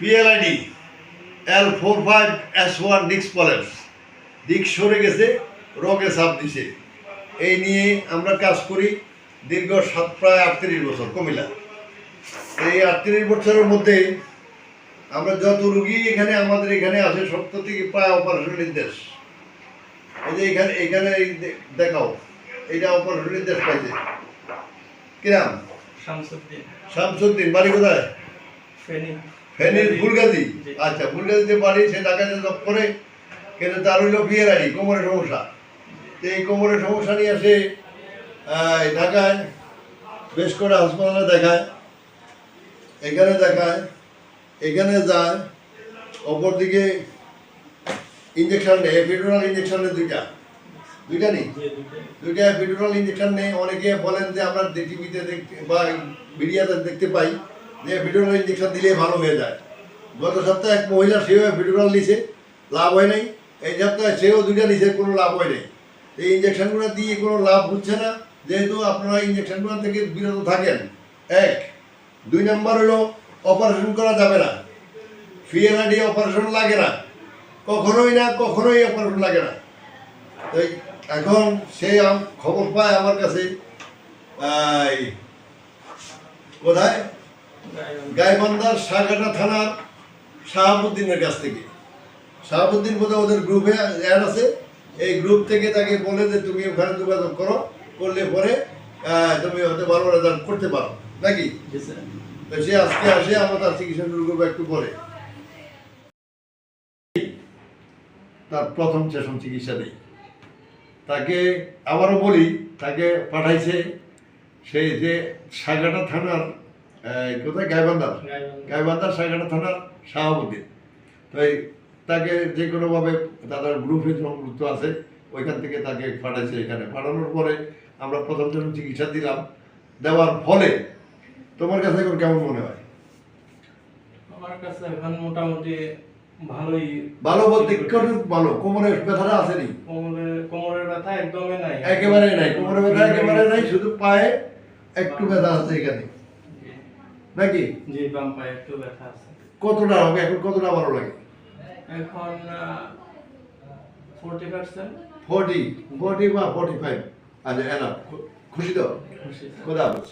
PLID L45S1 disk প্রলেপস, disk সরে গেছে, রগে চাপ দিছে। এই নিয়ে আমরা কাজ করি দীর্ঘ প্রায় 38 বছর কুমিল্লা। এই 38 বছরের মধ্যে আমরা যত রুগী আমাদের এখানে আসে 70 থেকে প্রায় অপারেশন নির্দেশ। এই যে এখানে দেখাও, এইটা অপারেশন নির্দেশ পাইছে কিরাম শামসুদ্দিন, বাড়ি কোথায়? ফেনীর ফুলগাজী। আচ্ছা, ফুলগাজীতে বাড়ি, সে ঢাকাতে জব করে, কিন্তু তার হইল PLID কোমরের সমস্যা। তো এই কোমরের সমস্যা নিয়ে আসে ঢাকায় বেশ করে হাসপাতালে দেখায়, এখানে দেখায়, এখানে যায়, অপরদিকে ইঞ্জেকশন নেয়, এপিডুরাল ইঞ্জেকশন নেয় দুইটা নেই, দুইটা এপিডুরাল ইঞ্জেকশন নেই। অনেকে বলেন যে আমরা টিভিতে দেখতে বা মিডিয়াতে দেখতে পাই যে এপিডুরাল ইঞ্জেকশন দিলে ভালো হয়ে যায়। গত সপ্তাহে এক মহিলা সেও এপিডুরাল নিছে, লাভ হয় নাই। এই সপ্তাহে সেও দুইটা নিছে, কোনো লাভ হয় নাই। এই ইঞ্জেকশনগুলো দিয়ে কোনো লাভ হচ্ছে না, যেহেতু আপনারা ইঞ্জেকশনগুলো থেকে বিরত থাকেন। এক, 2 নম্বর হলো অপারেশন করা যাবে না। PLID অপারেশন লাগে না, কখনোই অপারেশন লাগে না। তাই এখন সে খবর পায় আমার কাছে, কোথায়, গাইবান্ধার সাগাটা থানার শাহাবুদ্দিনের কাছ থেকে। শাহাবুদ্দিন বোধহয় ওদের গ্রুপে অ্যাড আছে, এই গ্রুপ থেকে তাকে বলে যে তুমি ওখানে যোগাযোগ করলে পরে তুমি হয়তো ভালো রেজাল্ট করতে পারো নাকি। তো সে আজকে আসে, আমরা তার চিকিৎসা শুরু করবো একটু পরে। তার প্রথম সেশন চিকিৎসা নেই, তাকে আবারও বলি, তাকে পাঠাইছে সেই যে সাগাটা থানার কোথায়, গাইবান্ধার সাগাটা থানার শাহাবুদ্দিন। তাই তাকে যে কোনোভাবে তাদের গ্রুপে সংযুক্ত আছে, ওইখান থেকে তাকে পাঠাইছে। এখানে পাঠানোর পরে আমরা প্রথম সেশন চিকিৎসা দিলাম। দেওয়ার ফলে তোমার কাছে এখন কেমন মনে হয়? আমার কাছে এখন মোটামুটি ভালোই। ভালো বলতে ভালো। কোমরের ব্যথাটা আসেনি? কোমরের ব্যথা একদমই নাই, একেবারে নাই। কোমরের ব্যথা একেবারে নাই, শুধু পায়ে একটু ব্যথা আছে এখানে নাকি? জি, বাম পায়ে একটু ব্যথা আছে। কতটা হবে এখন, কতটা ভালো লাগে এখন? 40%, 40 বা 45। আচ্ছা, এনা খুশি তো? খুশি। খোদা হাফেজ।